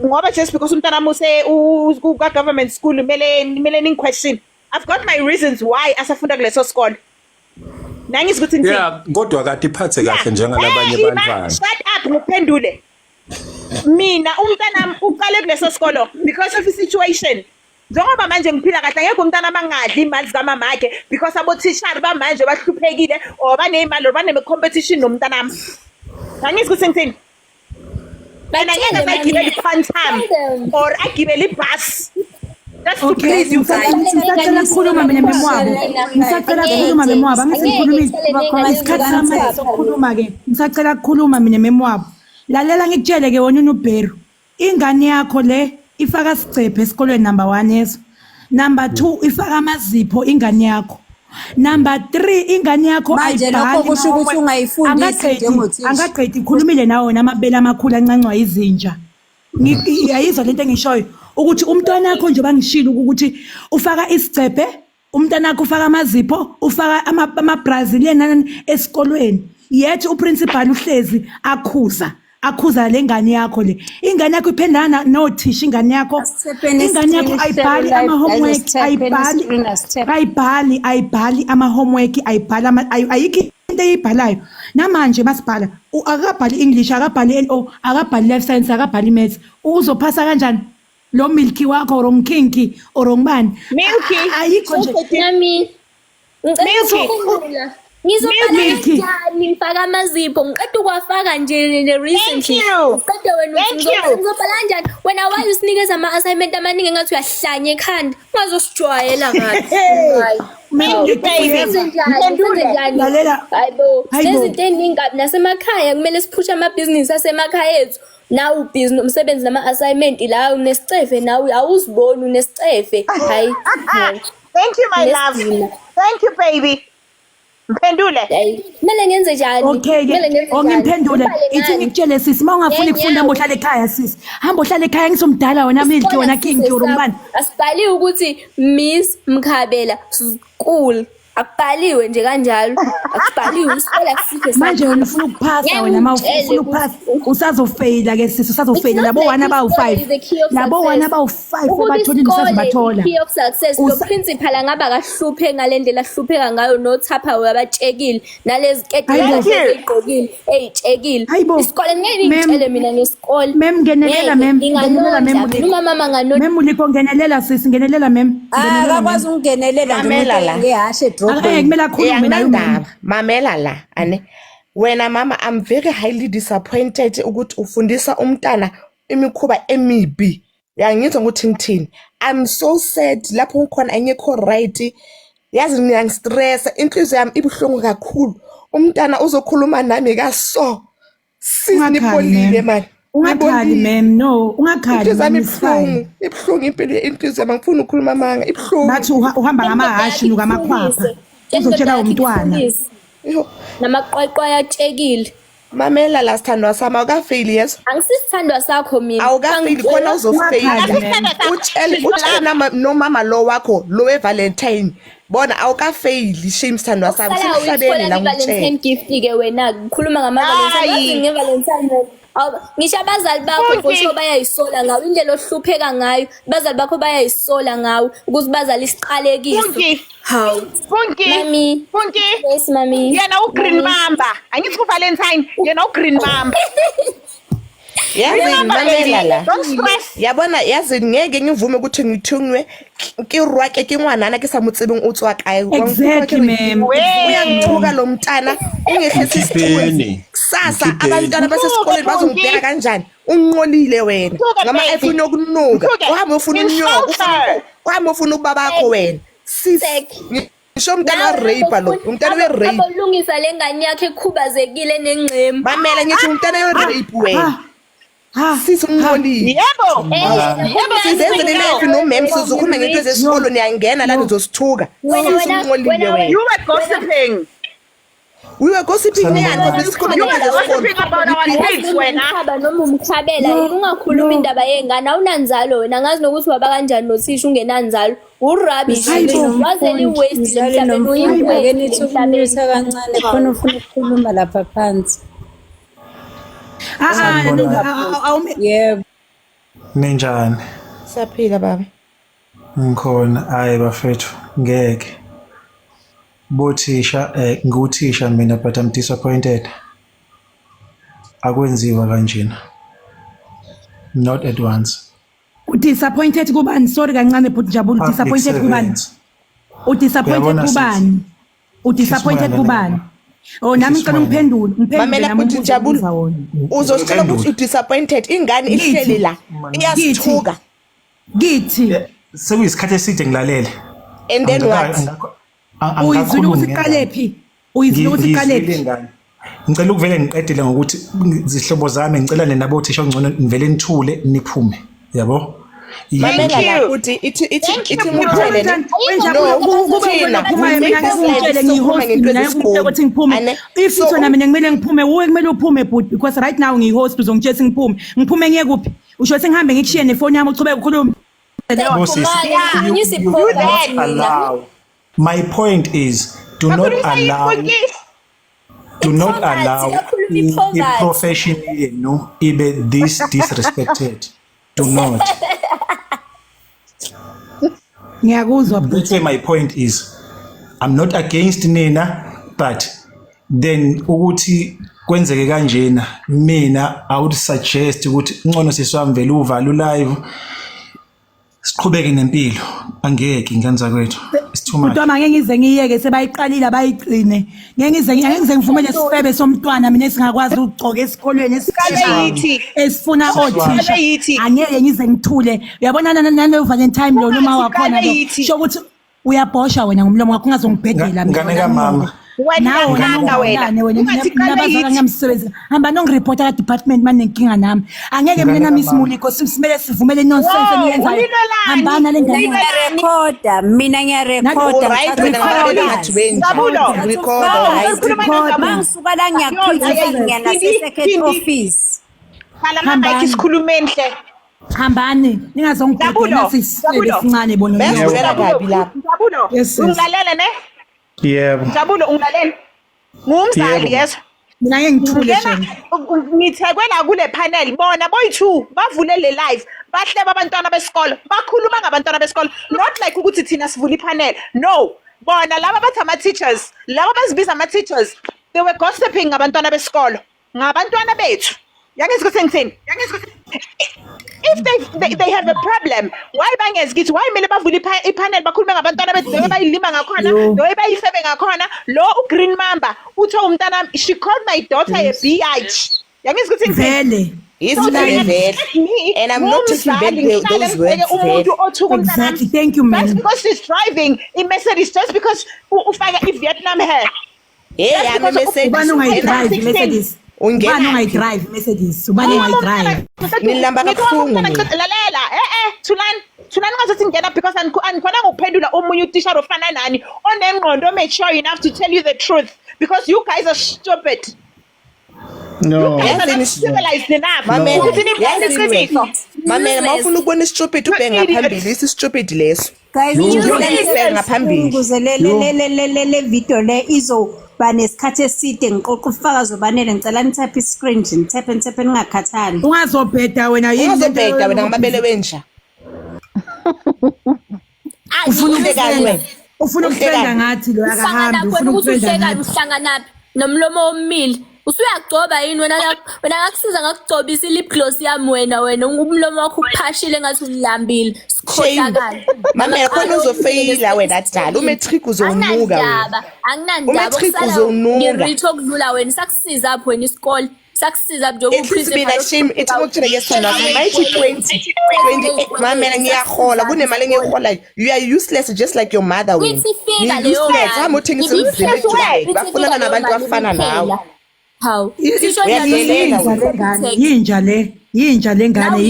ngoba just because umntana muse ka government school mele ning question. I've got my reasons why asafunda kuleso sikole. Nangisi ukuthi ngithini? Yeah, kodwa kade iphathe kahle njengalabanye bantwana. Shut up ngiphendule. Mina umntana uqale kuleso sikolo because of the situation. Njengoba manje ngiphila kahle ngeke umntana mangadli imali zkamama yakhe because abothishari bamanje bahluphekile or banemali or baneme-competition nomntana wami. Angizwi ukuthi ngithini? Mina ngeke ngagibela i-Quantum or agibele ibhasi. Just to please you guys. Ngisacela ukukhuluma mina memwabo. Ngisacela ukukhuluma memwabo. Angisikhulumi khona isikhathi sami sokukhuluma-ke. Ngisacela ukukhuluma mina memwabo. Lalela ngikutshele-ke wona uNuberu. Ingane yakho le ifaka sicephe esikolweni number 1 yeso. Number 2 ifaka amazipho ingane yakho. Number 3 ingane yakho manje lokho kusho ukuthi ungayifundisi njengothisha. Angaqedi ikhulumile nawe namabele amakhulu ancancwa izinja. Ngiyayizwa lento engishoyo ukuthi umntwana wakho nje bangishilo ukuthi ufaka isicephe, umntwana wakho ufaka amazipho, ufaka ama-Brazilian esikolweni. Yet uprincipal uhlezi akhuza lengane yakho le. Ingane yakho iphendana nothisha ingane yakho. Ingane yakho ayibhali ama-homework, ayibhali ama-homework, ayikho into eyibhalayo. Namanje masibhala akabhali English, akabhali LO, akabhali life science, akabhali maths. Uzophasa kanjani? Lo Milky wakho or umkinki or ngubani? Milky ayikho nje. Nami ngizobhala kanjani ngifaka amazipho ngiqeda ukwafaka nje recently qeda wena ngizobhala kanjani wena why usinikeza ama-assignment amaningi engathi uyahlanya ekhanda ungazosijwayela hayibo sezinto eningabi nasemakhaya kumele siphushe amabhizinisi asemakhaya ethu nawe umsebenzi nama-assignment la unesicefe nawe awuziboni unesicefe hayi. Thank you my love. Thank you baby. Mphendule. Kumele ngenze njani? Okay, ongimphendule. Ithi ngikutshele sisi mawungafuni ukufunda hamba uhlale ekhaya sisi. Hamba uhlale ekhaya ngisomdala wena Milky wena King umbani. Asibhaliwe ukuthi Miss Mkhabela School. Akubhaliwe nje kanjalo. Akubhaliwe isikole akusikho manje wena ufuna ukuphasa wena mawufuna ukuphasa usazofeyila ke sisi usazofeyila labo wana bawu5 labo wana bawu5 abatholi nisazibathola key of success lo principal angaba kahluphe ngalendlela ahlupheka ngayo nothapha wabatshekile nalezi kete ezigqokile ezitshekile isikole ngeke ngicele mina ngesikole ngenelela noma mama ngano Ulikho ngenelela sisi ngenelela akakwazi ukungenelela ngehashe kumele akhulume nayo mamela la ane wena mama I'm very highly disappointed ukuthi ufundisa umntana imikhuba emibi yangizwa ukuthi ngithini I'm so sad lapho ngikhona angekho right yazi ngiyangistress inhliziyo yami ibuhlungu kakhulu umntana uzokhuluma nami kaso sinipolile man ungakhali ma'am no ungakhali mami ibuhlungu impilo inhliziyo yami ngifuna ukukhuluma manga ibuhlungu bathi uhamba ngamahashi ngamakhwapha uzotshela umntwana namaqwaqwa yatshekile mamela la sithandwa sami awukafail yeso angisisithandwa sakho mina awukafail khona uzofail utshele nomama lo wakho lo eValentine bona awukafail shame sithandwa sami simhlabeni la ngitshela gift ke wena ngikhuluma ngama-Valentine ngeValentine ngisho abazali bakho kusho bayayisola ngawo indlela ohlupheka ngayo abazali bakho bayayisola ngawo ukuthi bazali isiqalekiso hawu mami yes mami yena ugreen mamba angithi uValentine yena ugreen mamba yazi mamela la yabona yazi ngeke ngivume ukuthi ngithunywe kirwake kingwanana ke sa motsebeng o tswa kae exactly ma'am uyangithuka lo mntana ungehlisa isithunzi sasa abantwana basesikoleni bazongibheka kanjani unqolile wena ngama iPhone yokunuka uhamba ufuna unyoko uhamba ufuna ubabakho wena sisi ngisho umntana rape lo umntana we-rape abolungisa lengane yakhe ekhubazekile nengcema mamela ngithi umntana we-rape wena sisi unqolile yebo sizenzele life no ma'am sizokhuluma ngento zesikolo niyangena la nizosithuka unqolile wena you were gossiping we were gossiping because sikhona gossiping about our kids wena noma umkhabela ungakhuluma indaba yengane awunanzalo wena ngazi nokuthi waba kanjani nothisha ungenanzalo urubbish wazeli waste emhlabeni uyibhekeni ithukisa kancane khona ufuna ukukhuluma lapha phansi yebo Ninjani? Saphila baba. Ngikhona hayi bafethu ngeke. Bothisha nguthisha mina but I'm disappointed. Akwenziwa kanjena. Not at once. Udisappointed kubani? Sorry kancane but Njabula, Public disappointed kubani? servants. Udisappointed Uyabona kubani? Udisappointed Sisimoya kubani? Oh nami ngicela Sisimoya. ngiphendule Mamela nami futhi umbuzo Njabula. wona. Uzositshela ukuthi u-disappointed ingane ihleli la iyasithuka Githi Sekuyisikhathi eside ngilalele. and then what? uyizwile ukuthi qalepi? Uyizwile ukuthi qalepi? Ngicela ukuvele ngiqedile ngokuthi izihlobo zami ngicela nabo thisha ongcono nivele nithule niphume. Yabo? Mamela la ukuthi ithi muthele if wena mina kumele ngiphume uwe kumele uphume but because right now ngiyihost uzongitshela ngiphume ngiphume ngiye kuphi usho ukuthi ngihambe ngikushiye nefoni yami uchubeke ukhuluma My point is do not allow the profession yenu ibe this disrespected. Do not. ngiyakuzwa That's why my point is I'm not against Nina but then ukuthi kwenzeke kanjena mina I would suggest ukuthi ngcono siswami vele uvala live siqhubeke nempilo angeke ingenza kwethu it's too much. Kodwa ngeke ngize ngiyeke sebayiqalile abayigcine ngeke ngize ngivumele sifebe somntwana mina esingakwazi ukugcoka esikolweni esifuna othisha angeke ngize ngithule uyabona nalo Valentine lo noma wakhona lo sho ukuthi uyabhosha wena ngomlomo wakho ungazongibhedela ngane kamama nawo nabazala ngiyamsebenza hamba nongireporta ka department manenkinga nami angeke mina nami isimuliko simele sivumele nonsense eniyenzayo hambana le ngane Recorda, mina ngiyarecorda. Mangisuka la ngiyaqhubeka ngiyana secretary office. Khala mama isikhulume enhle hambani ningazongibhedela sisebe sincane bona benzela kabi lapha Jabulo ungilalela ne yebo Jabulo ungilalela ngumzali yes mina ngeke ngithule shena ngithekela kule panel bona boyi2 bavule le live bahleba abantwana besikolo bakhuluma ngabantwana besikolo not like ukuthi thina sivula ipanel no bona laba bathi ama teachers laba bazibiza ama teachers they were gossiping ngabantwana besikolo ngabantwana bethu if they have a problem why bangezikithi why mele bavula ipanel bakhulume ngabantwana bethu leyo bayilima ngakhona leyo bayifebe ngakhona lo uGreen Mamba uthe umntana she called my daughter a bitch vele and I'm not taking back those words exactly thank you man that's because she's driving in Mercedes just because ufaka iVietnam hair I'm a Mercedes ubani ungayidrive Mercedes ubani ungayidrive Mercedes ubani ungayidrive nilamba kabuhlungu lalela Thulani ngazothi ngena because angikhona ngokuphendula omunye utishara ofana nani onengqondo mature enough to tell you the truth because you guys are stupid. No. Civilized enough. Mamela mawufuna ukubona stupid ubhenga phambili stupid leso. Guys, le video le izoba nesikhathi eside ngiqoqa ufakazi obanele ngicela nithape iscreen nje nithape ningakhathali. Ungazobheda wena yini ungazobheda wena ngamabele wensha. Ufuna ukufenda ngathi lo akahambi ufuna ukufenda ngathi uhlangana nomlomo omile usuyagcoba yini wena akakusiza ngakugcobisa lip gloss yami wena umlomo wakho uphashile ngathi ulambile sikhohlakala mama khona uzofeyila wena dala umetric uzonuka wena anginandaba ngirito okudlula wena sakusiza apho wena isikole sakusiza nje ukuphrizela shame ethi ngokutshela yesona 20 mama ngiyahola kunemali engiyihola you are useless just like your mother wena useless hamba uthengisa izinto bafuna nabantu abafana nawe how yinja le ngane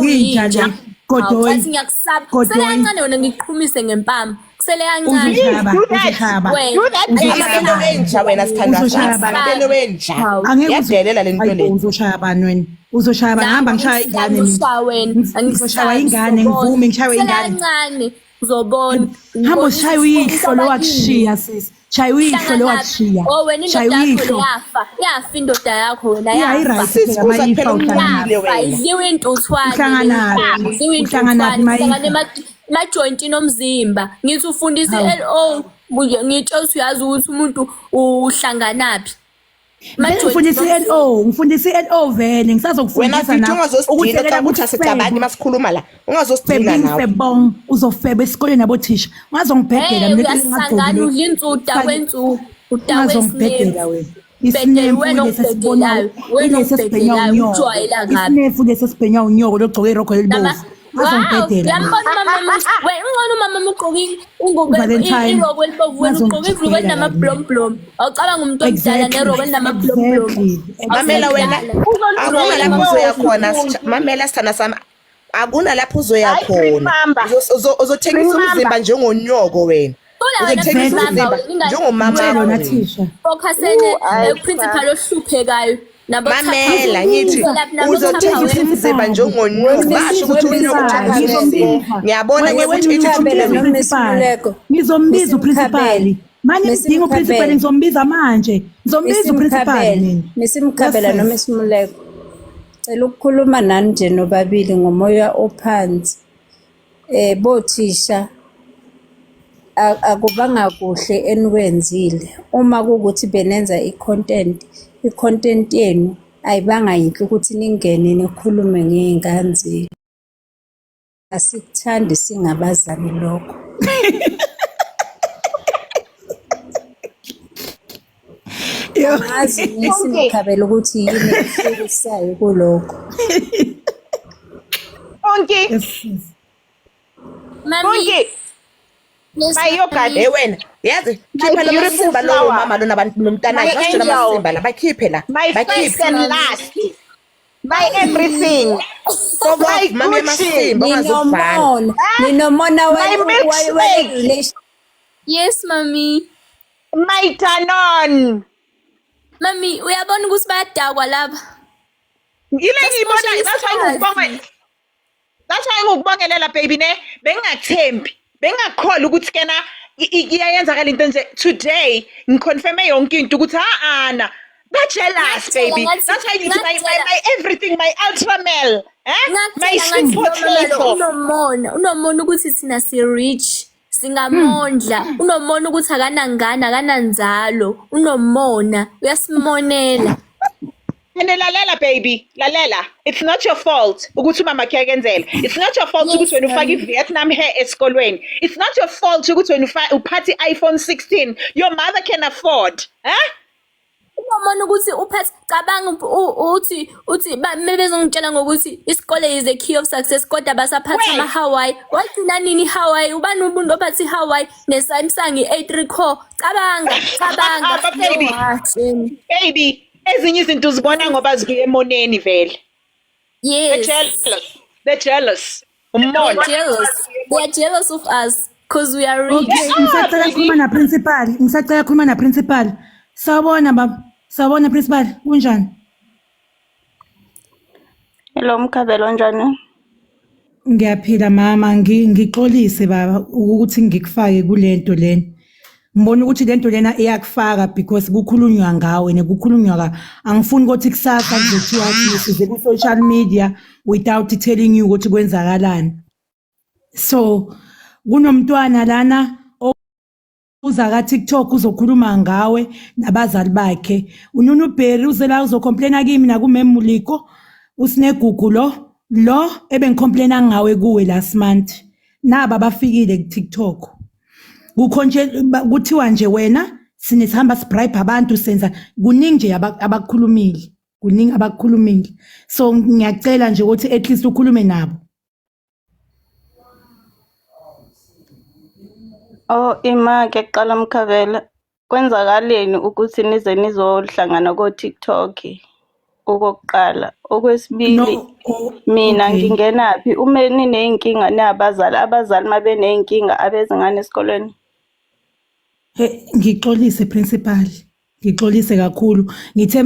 yinja kodwa ngiyakusaba selancane wena ngiqhumise ngempama kusele kancane yadelela le nto le uzoshaya bani wena uzoshaya bani hamba ngishaya ingane mina ngizoshaya ingane ngivume ngishaya ingane uzobona. Hamba ushaya uyihlo lo wakushiya sisi. Shaya uyihlo lo wakushiya. Oh wena indoda yakho yafa indoda yakho wena Yeah, yafa. right. Phela mayifa uhlangana. Yafa iziwe intuthwane. Uhlanganaphi? Iziwe Uhlanganaphi intuthwane. mayifa? Ma joint nomzimba. Ngithi ufundisa LO. Ngitsho uyazi ukuthi umuntu uhlanganaphi. Ngifundisa i-LO, ngifundisa i-LO vele wena ngisazokufundisa futhi ungazosidina cha ukuthi asicabangi masikhuluma la ungazosidina nawe Febong uzofeba esikoleni nabothisha ungazongibhedela mina uyahlangana udla insuda kwensuku ungazongibhedela wena Bhedela wena obhedelayo, wena obhedelayo, ujwayela ngapi? isinefu lesi esibhenya unyoko logcoke irogwe elibovu uzongibhedela Yambona mama wena umama ugqoke Valentine. iroko elibovu wena ugqoke ivruko elinamablomblom. Awucabanga umuntu omdala neroko elinamablomblom. mamela wena akuna lapho uzoya khona mamela sithana sami akuna lapho uzoya khona uzothengisa umzimba njengonyoko wena uzothengisa umzimba njengomama Lona wakho. thisha Focusene principal ohluphekayo nabo mamela ngithi uzothengisa umzimba njengonyoko basho ukuthi unyoko uthengisa ngiyabona ngekuthi ngizombiza uprincipal manje ngidinga uprincipal ngizombiza manje ngizombiza uprincipal mina Nisimkhabela noma isimuleko. Cela ukukhuluma nani nje nobabili ngomoya ophansi. Bothisha akubanga kuhle enikwenzile. Uma kukuthi benenza i-content yenu ayibanga yinhle ukuthi ningene nikhulume ngey'ngane zenu. Asikuthandi singabazali lokho. Ngazi nisimkhabela ukuthi yini ehlukisayo kulokho. Onke Mami, onke bayogade wena yazi khipha lo masimba lo mama lo nabantu nomntana basho masimba la bakhiphe la My first bakhiphe and last. My everything. my mama masimba ungazubhala Ninomona yes mami. My Danon. Mami, uyabona ukuthi bayadakwa lapha. ile ngibona that's why ngikubongelela baby ne bengingathembi bengakholwa ukuthi kena iyayenzakala into nje today ngiconfirm yonke into ukuthi ana ba jealous baby that's why you my everything my ultra male my sweet potato unomona ukuthi thina si rich singamondla unomona ukuthi akanangana akananzalo unomona uyasimonela lalela baby lalela it's not your fault ukuthi mama kuyakenzela it's not your fault ukuthi wena ufake iVietnam hair esikolweni it's not your fault ukuthi wena uphathe iPhone 16 your mother can afford unomona ukuthi uphathe cabanga uthi bezongitshela ngokuthi isikole is the key of success kodwa basaphatha ama Hawaii wagcina nini Hawaii ubani umuntu ophathe Hawaii ne Samsung i8 core cabanga baby ezinye izinto uzibona ngoba zikuye emoneni vele yes they're jealous umona they are jealous of us because we are rich. Okay, ngisacela ukukhuluma na principal sawubona principal kunjani Hello Mkhabelo njani? Ngiyaphila mama ngixolise baba ukuthi ngikufake kulento lena ngibona ukuthi lento lena iyakufaka because kukhulunywa ngawe nekukhulunywa angifuni ukuthi kusasa kuzothiwa size ku social media without telling you ukuthi kwenzakalani so kunomntwana lana uza ka TikTok uzokhuluma ngawe nabazali bakhe uNunu Berry uzela uzocomplaina kimi na kuMemuliko usinegugu lo ebengicomplaina ngawe kuwe last month naba bafikile ku TikTok kukhonje kuthiwa nje wena sinihamba sbribe abantu senza kuningi nje abakhulumile kuningi abakhulumile so ngiyacela nje ukuthi at least ukhulume nabo Ima ke qala Mkhabela kwenzakaleni ukuthi nize nizohlangana ko TikTok okokuqala okwesibili mina ngingenaphi uma nineyinkinga abazali mabe neyinkinga abezingane esikoleni ngixolise principal ngixolise kakhulu ngithe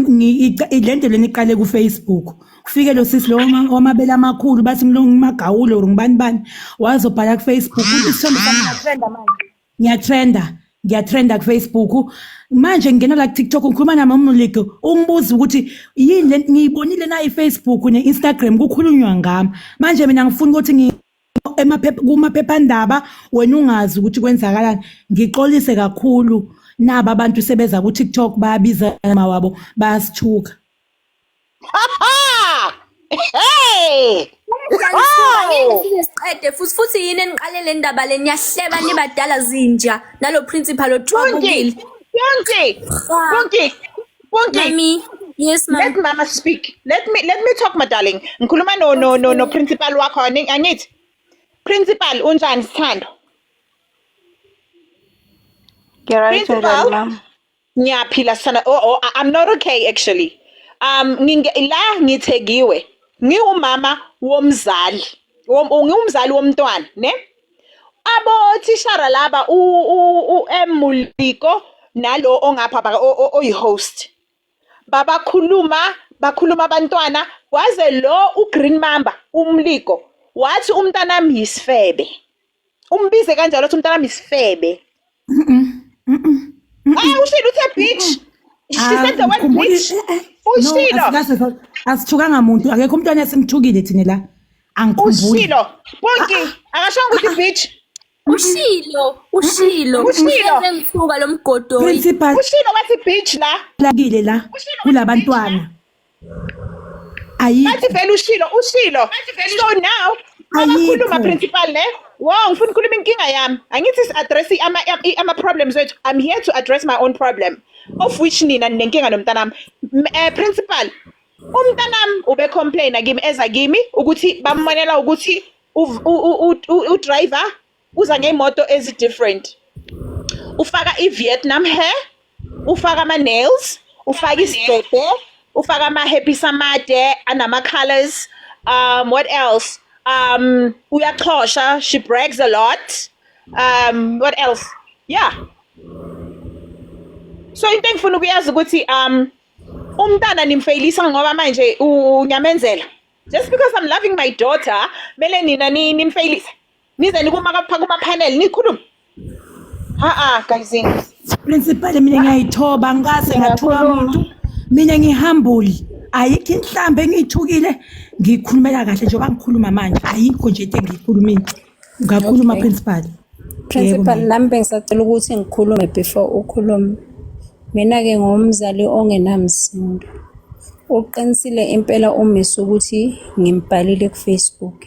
lento leni iqale ku Facebook kufike lo sisi lo wamabele amakhulu bathi ngimagawulo or ngibani wazobhala ku-Facebook ukuthi isithombe sami ngiyatrenda manje ngiyatrenda ku-Facebook manje ngingena la ku-TikTok ngikhuluma namamulike ungibuza ukuthi yini le ngiyibonile na i-Facebook ne-Instagram kukhulunywa ngami manje mina ngifuna ukuthi kumaphephandaba wena ungazi ukuthi kwenzakalani ngixolise kakhulu nabo abantu sebeza ku-TikTok bayabiza wabo bayasithuka. Hey! Siqede futhi yini eniqale le ndaba le niyahleba nibadala zinja nalo principal othwabukile. Punky. Mami, yes ma'am. Let mama speak. Let me talk, my darling. Ngikhuluma no principal wakho angithi. Principal unjani Sithando? Principal, ma'am. Ngiyaphila sana. Oh, I'm not okay actually. Ngithegiwe. Ngiwumama womzali. Ngiwumzali womntwana, ne? Abo tishara laba Muliko nalo ongapha oyi-host. Bakhuluma abantwana waze lo uGreen Mamba umliko wathi umntanami yisifebe. Umbize kanjalo uthi umntanami yisifebe. Ushilo uthe bitch. She said the word bitch. Ushilo. Asithukanga muntu akekho umntwana esimthukile thina la. Angikhumbuli. Ushilo. Bonke akashonga ukuthi bitch. Ushilo. Ngithuka lo mgodoyi. Principal. Ushilo wathi bitch la. Lakile la kulabantwana. Ayi. Bathi vele ushilo. So now akhuluma principal ne? Wow, ngifuna ukukhuluma inkinga yami. Angithi si-address ama problems wethu. I'm here to address my own problem. Of which nina nenkinga nomntanami. Principal, umntanami ube complain kimi ezakimi ukuthi bammanela ukuthi u-driver uza ngemoto ezi different. Ufaka i-Vietnam hair, ufaka ama-nails, ufaka isibhebhe, ufaka ama-happy samade anama-colors. What else? Uyaxhosha, she brags a lot. What else? Yeah. So into engifuna ukuyazi ukuthi umntana nimfailisa ngoba manje unyamenzela. Just because I'm loving my daughter, mele nina nimfailisa. Nize nikuma panel nikhuluma. Guys. Principal mina ngiyayithoba ngase ngathuka umuntu. Mina ngihambuli. Ayikho inhlambe engithukile ngikhulumela kahle njengoba ngikhuluma manje ayikho nje into engiyikhulumile ngakhuluma principal nami bengisacela ukuthi ngikhulume before ukhulume mina ke ngomzali ongenamsindo uqinisile impela umisi ukuthi ngimbhalile ku Facebook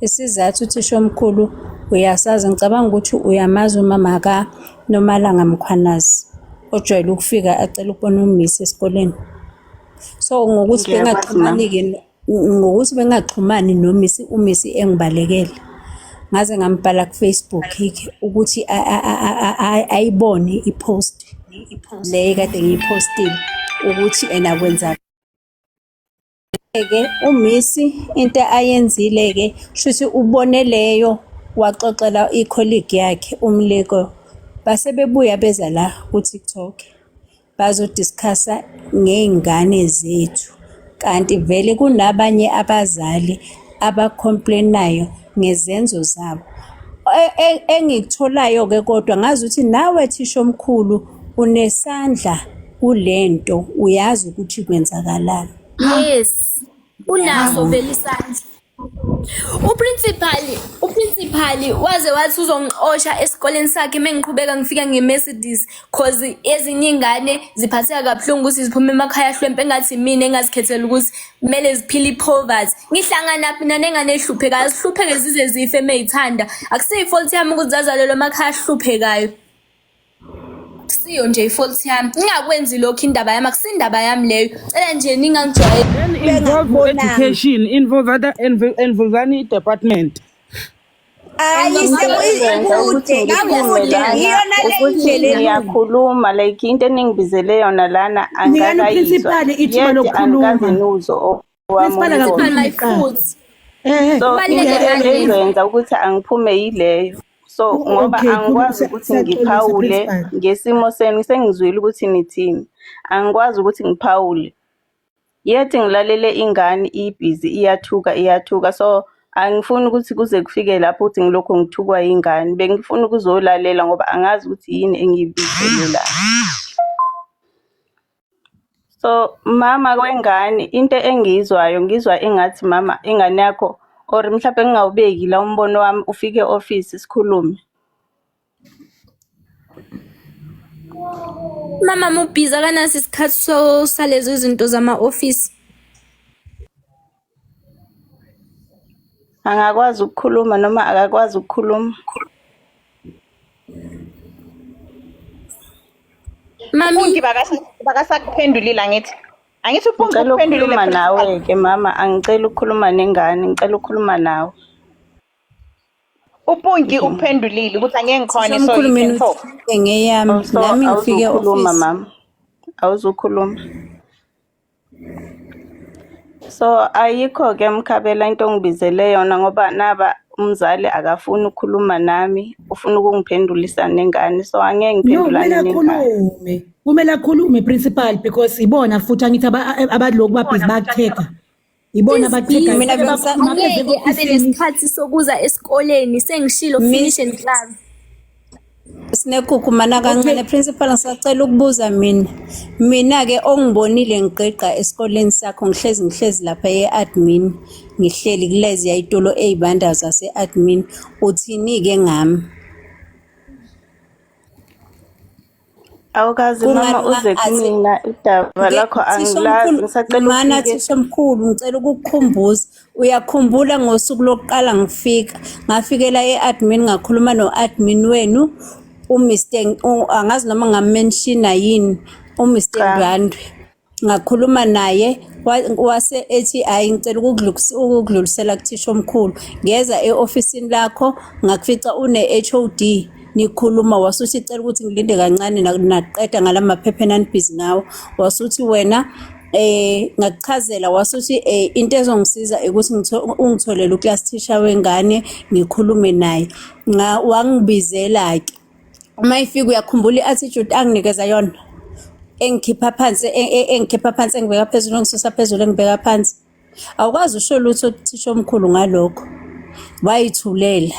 isizathu uthisha omkhulu uyasazi ngicabanga ukuthi uyamazi umama ka Nomalanga Mkhwanazi ojwayele ukufika acela ukubona umisi esikoleni. So ngokuthi bengaxhumani umisi engibalekele ngaze ngambhala ku Facebook ukuthi ayibone ipost le kade ngiyipostile ukuthi kwenza ke umisi into ayenzile ke shuthi ubone leyo waxoxela icolleague yakhe umleko base bebuya beza la ku TikTok bazodiscussa ngeingane zethu kanti vele kunabanye abazali abacomplainayo ngezenzo zabo engikutholayo ke kodwa ngazi ukuthi nawe thisha omkhulu unesandla kulento uyazi ukuthi kwenzakalani. Yes unaso vele isandla. uprincipal waze wathi uzongixosha esikoleni sakhe mengiqhubeka ngifika ngeMercedes cause ezinye ingane ziphatheka kabuhlungu ukuthi ziphume emakhaya ahlwempe engathi mina engazikhethela ukuthi kumele ziphile ipoverty. Ngihlangana mina nengane ehluphekayo zihlupheke zize zife emeyithanda akusiyi fault yami ukuthi zazalelwa emakhaya ahluphekayo. Siyo nje ifault yami ngingakwenzi lokho indaba yami akusindaba yami leyo cela nje ningangijwayeli involve education involve any department ngiyakhuluma like into eningibizele yona lana angakayizwa ezoyenza ukuthi angiphume yileyo. So ngoba angikwazi ukuthi ngiphawule ngesimo senu sengizwile ukuthi nithini angikwazi ukuthi ngiphawule Yethi ngilalele ingane ibhizi iyathuka so angifuni ukuthi kuze kufike lapho ukuthi ngilokho ngithukwa ingane. Bengifuna ukuzolalela ngoba angazi ukuthi yini engibizele la. So mama wengane into engiyizwayo ngizwa engathi mama ingane yakho or mhlawumbe ngingawubeki la umbono wami ufike office sikhulume. Mama mubhiza kanasi isikhathi salezo izinto zama-office. Angakwazi ukukhuluma noma akakwazi ukukhuluma. Mami Upunki bakasakuphendulile angithi. Angithi upunki Ngicela ukuphendulile ukukhuluma principal. nawe ke mama, angicela ukukhuluma nengane, ngicela ukukhuluma nawe. Upunki ukuphendulile ukuthi angeke ngikhone so Somkhulu you mina can talk. uthi ngeyami So nami ngifike awuzukhuluma office. mama. Awuzukhuluma. So ayikho ke Mkhabela into ongibizele yona ngoba naba umzali akafuni ukukhuluma nami, ufuna ukungiphendulisa nengane so angeke No, ngiphendulane nengane. kumele akhulume principal because ibona futhi angithi abaloku babhizi bakucheka. Ibona bacheka. Mina angeke abe nesikhathi sokuza esikoleni sengishilo finish and class. Sinekukhumana kancane principal ngisacela ukubuza mina ke ongibonile ngiqeqa esikoleni sakho ngihlezi lapha eadmin ngihleli kulezi yayitolo ezibanda zase admin uthini ke ngami Awukazi mama uze kumina idaba lakho angilazi ngisacela mana ufike. thisha mkhulu ngicela ukukukhumbuza uyakhumbula ngosuku lokuqala ngafikela eadmin ngakhuluma noadmin wenu uMr angazi noma ngamenshina yini uMr Ndwandwe ngakhuluma naye wase ethi hayi ngicela ukudlulisela kuthisha omkhulu ngeza eofisini lakho ngakufica une HOD nikhuluma wasuthi icela ukuthi ngilinde kancane naqeda ngalama phepha nanibhizi ngawo wasuthi wena ngakuchazela wasuthi into ezongisiza ukuthi ungitholele uclass teacher wengane ngikhulume naye wangibizela ke uma ifika uyakhumbula iattitude anginikeza yona engikhipha phansi engibeka phezulu ngisusa phezulu engibeka phansi awukwazi usho lutho thisha omkhulu ngalokho wayithulela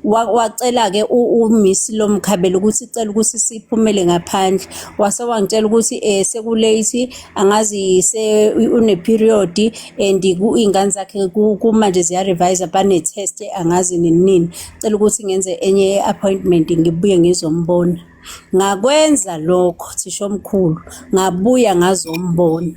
wacela ke uMiss Lomkhabela ukuthi icela ukuthi siphumele ngaphandle wase wangitshela ukuthi sekulate angazi une period and ingane zakhe kumanje ziya revise bane test angazi nini cela ukuthi ngenze enye appointment ngibuye ngizombona ngakwenza lokho thisha omkhulu ngabuya ngazombona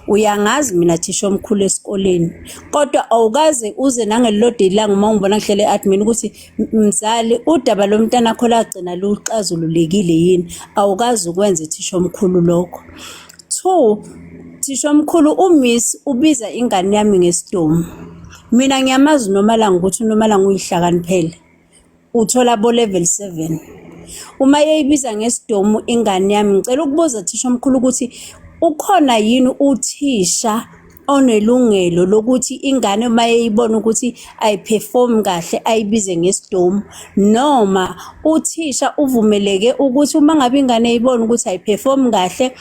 uyangazi mina thisha omkhulu esikoleni kodwa awukaze uze nangelilode ilanga uma ngibona ngihlele admin ukuthi mzali udaba lomntana akho lagcina luxazululekile yini awukazi ukwenza thisha omkhulu lokho 2 thisha omkhulu uMiss ubiza ingane yami ngesidomo mina ngiyamazi Nomalanga ukuthi Nomalanga uyihlakaniphele uthola bo level 7 uma yeyibiza ngesidomo ingane yami ngicela ukubuza thisha omkhulu ukuthi ukhona yini uthisha onelungelo lokuthi ingane mayeyibona ukuthi ayiperform kahle ayibize ngesidomo noma uthisha uvumeleke ukuthi uma ngabe ingane eyibona ukuthi ayiperform kahle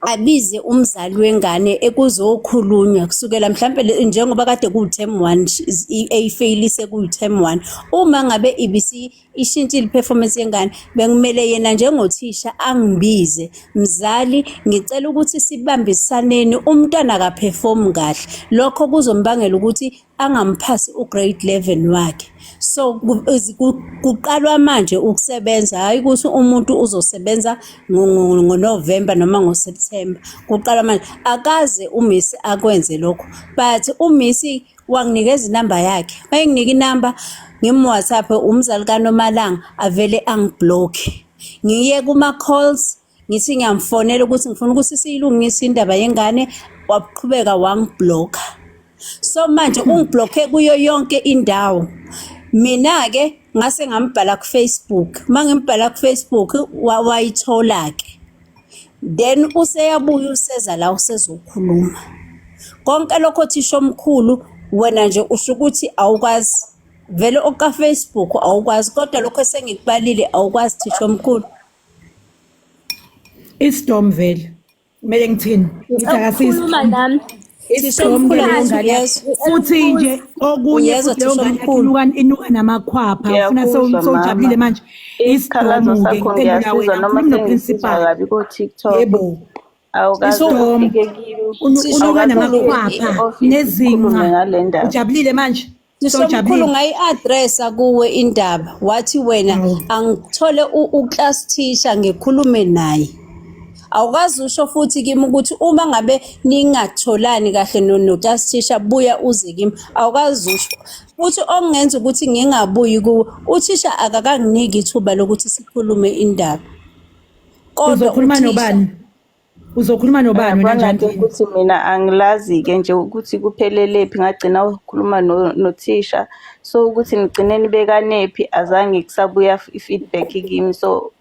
abize umzali wengane ekuzokhulunywa kusukela mhlambe njengoba kade ku term 1 eyifailise ku term 1 uma ngabe ibisi ishintshile performance yengane bengimele yena njengothisha angibize mzali ngicela ukuthi sibambisaneni umntwana ka perform kahle lokho kuzombangela ukuthi angamphasi ugrade 11 wakhe so kuqalwa manje ukusebenza hayi ukuthi umuntu uzosebenza ngoNovember noma ngoSeptember kuqala manje akaze uMiss akwenze lokho but uMiss wanginikeza inamba yakhe mayenginika inamba ngimWhatsApp umzali kaNomalanga avele angiblock ngiye kuma calls ngithi ngiyamfonela ukuthi ngifuna ukuthi siyilungise indaba yengane waqhubeka wangiblock so manje ungiblocke kuyo yonke indawo mina ke ngase ngambhala ku Facebook mangimbhala ku Facebook wayithola ke then useyabuya useza la usezokhuluma konke lokho thisha omkhulu wena nje usho ukuthi awukwazi vele oka Facebook awukwazi kodwa lokho esengikubalile awukwazi thisha omkhulu Isdom vele kumele ngithini ngithi akasisi Khuluma nami. isidombe leyo ngane Yes. futhi nje okunye Uyezwa futhi leyo ngane Thishomkhulu. inuka namakhwapha ufuna Ngiyakuzwa, sowujabulile mama. manje Isikhalazo isidomo-ke sakho ngiphendula ngiyasizwa wena noma khuluma sengisizwa noprincipal kabi ko-TikTok. yebo Awukaze isidomo ufike kimi. unuka Awukaze namakhwapha ufike e-office nezinqa ukhulume ngale ndaba. ujabulile manje Thishomkhulu sowujabulile ngayi-adressa kuwe indaba wathi wena angithole u-class teacher ngikhulume naye. Awukazi usho futhi kimi ukuthi uma ngabe ningatholani kahle no-class teacher buya uze kimi. Awukazi usho. Futhi okungenza ukuthi ngingabuyi kuwe uthisha akakanginiki ithuba lokuthi sikhulume indaba. uzokhuluma nobani uzokhuluma nobani wena Kwangathi njani ukuthi mina angilazi-ke nje ukuthi kuphelele phi ngagcina ukhuluma nothisha so ukuthi nigcine nibekanephi azange kusabuya i-feedback kimi so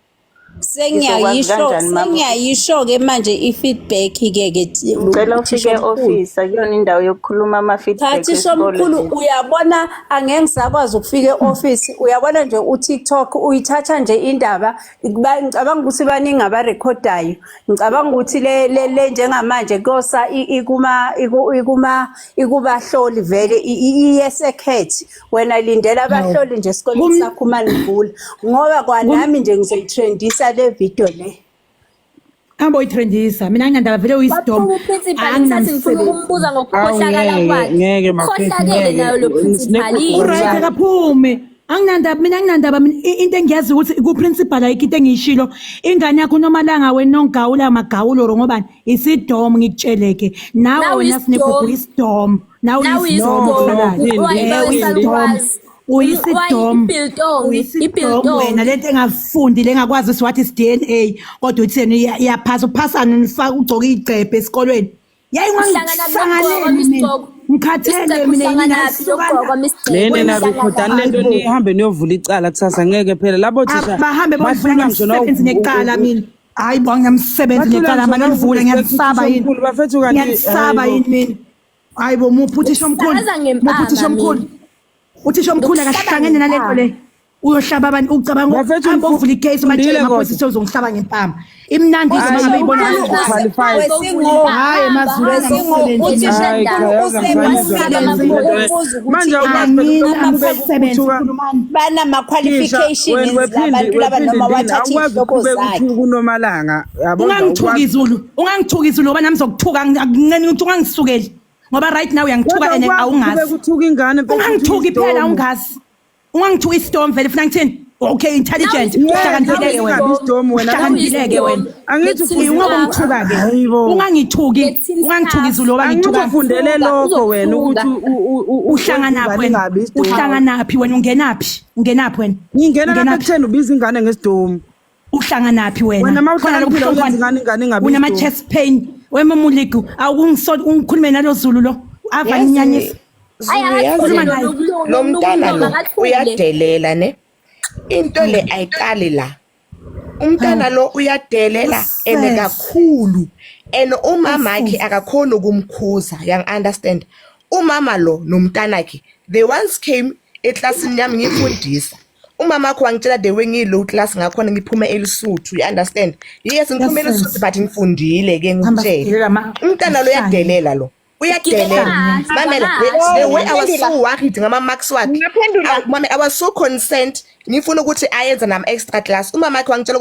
sengiyayisho-ke manje i-feedback-ke ngicela ufike e-office akuyona indawo yokukhuluma ama-feedback Thathi Shomkhulu uyabona angeke ngisakwazi ukufika e-office uyabona nje uTikTok uyithatha nje indaba ngicabanga ukuthi baningi abarekhodayo ngicabanga ukuthi le njengamanje kosa ikubahloli vele iyesekhethi wena lindela abahloli nje esikoleni sakho manivula ngoba kwanami nje ngizoyitrendisa le video le hamba uyitrendisa mina nginandaba vele uyisidomo Principal ngisathi ngifuna ukumbuza ngokukhohlakala kwakhe. Ngeke mafethu, Khohlakele nayo lo principal uright akaphume anginandaba mina into engiyazi ukuthi ku-principal ayikho into engiyishilo ingane yakho nomalanga wena nongawula magawulo ro ngobani isidomo ngikutsheleke nawe Nawe wena sinekugu isidomo nawe uyisidomo uyisidomo wena lento engafundi lengakwazi siwathi is-DNA kodwa uthi yena iyaphasa uphasana nifaka ugcoke igcebhe esikolweni yayingangihlanganele ngikhathele mina Nene nabikhodani lento nihambe niyovula icala kusasa ngeke phela labo thisha bahambe bavula ngomsebenzi neqala mina hayi bo ngiyamsebenzi neqala manje ngivule ngiyasaba yini bafethu kanti ngiyasaba yini mina hayi bo muputhisha omkhulu muputhisha omkhulu uthisha omkhulu akahlangene nalento le uyohlaba abantu ucabanga uhamba uvula igate manje amaphosisi uzongihlaba ngempama imnandi ngabe ibona hayi banama-qualifications abantu laba noma wathatha iy'hloko zakhe kunomalanga ungangithuki izulu ngoba nami zokuthuka ungangisukeli ngoba right now uyangithuka and awungazi ungangithuki phela ungazi ungangithuka isidomo vele funa ngithini okay intelligent uhlakaniphileke wena angithi ungabongithuka-ke ungangithuki izulu ngoba ngithukafundele lokho wena ukuthi uhlanganaphi wena ungenaphi wena ngingena ekutheni ubiza ingane ngesidomo uhlanganaphi wena mawuhlakaniphile uyenza ingane ingabi unama-chest pain wemumuligu awungikhulume nalo zulu lo ava inyanyisa lo mntana lo uyadelela ne into le ayiqali la umntana lo uyadelela ene kakhulu and umama wakhe akakhona ukumkhuza yang understand umama lo nomntana wakhe they once came eclassini yami ngifundisa umama wakho wangitshela the way ngilo class ngakhona ngiphuma elisuthu you understand yes ngiphuma elisuthu but ngifundile ke ngitshela umntana lo uyadelela lo uyadelela mamela the way I was so worried ngama marks wakhe mama I was so concerned ngifuna ukuthi ayenze nama extra class umama wakhe wangitshela